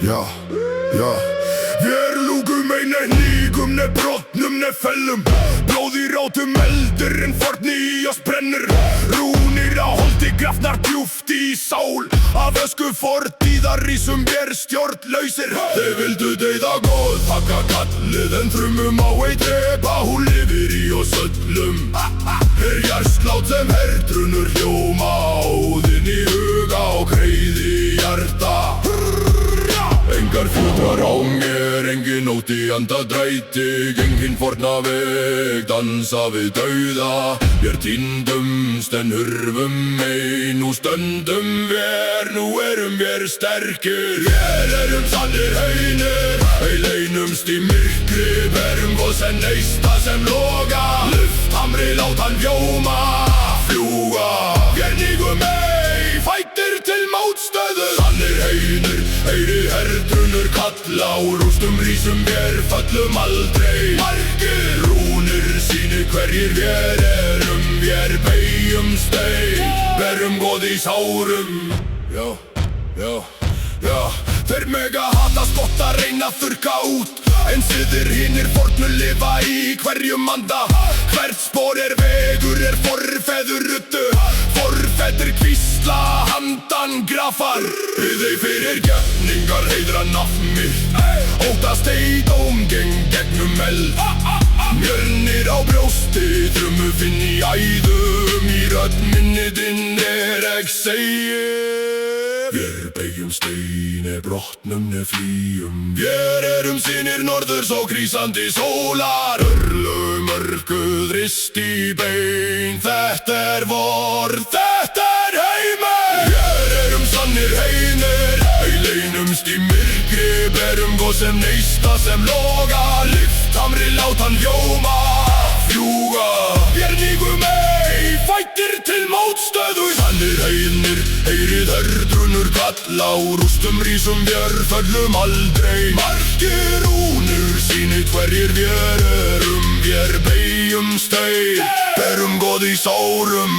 Ja, ja. Við lúgum nýgum, brotnum, fellum. Blóð í rátum, eldurinn forni í oss brennur. Rúnir á holdi, grafnar djúft í sál. Af ösku fortíðar rísum vér stjórnlausir. Þau vildu dauða góð, taka kallið en þrumum á ei drepa. Hún lifir í oss öllum. Hjarslát sem herdrunur hljóma. Óðinn í huga og kreiði í hjarta. Engar fjötrar á mér, engin nótt í andadræti. Engin forna veg, dansa við dauða. Vér týndumst en hurfum ei. Nú stöndum vér, nú erum vér sterkir. Vér erum sannir heinir, ei leynumst í myrkri. Berum góðs en neista sem loga. Lufthamri lát hann hljóma, fljúga. Vér nýgum ei, fættir til mótstöðu. Sannir heinir, heyri herdrunur kalla. Úr rústum rísum vér, föllum aldrei. Margir rúnir sýnir hverjir vér erum. Vér beygjumst ei, berum góð í sárum. Já, já, já. Þeir mega hata spotta, reyna þurrka út. En siðir hinir fornu lifa í hverjum anda. Hvert spor vegur, forfeður ruddu. Forfeður kvísla, handan grafar. Við ei fyrir gefningar, heidra nafn mitt. Óttast ei dóm, gegnum eld. Mjörnir á brjósti, þrumu finn í æðum. Í rödd minni þinn ég segi. Vér beygjum steini, brotnum flýjum. Vér erum synir norðurs og krísandi sólar. Örlög mörkuð rist í bein. Þetta vor, þetta heimur. Vér erum sannir heinir, ei leynumst í myrkri. Berum góð sem neista sem loga. Lufthamri lát hann hljóma, fljúga. Vér nýgum ei, fættir til mótstöðu. Sannir heinir, heyrið herdrunur kalla. Úr rústum rísum vér, föllum aldrei. Margir rúnir sýnir hverjir vér erum. Vér beygjumst ei, berum góð í sárum.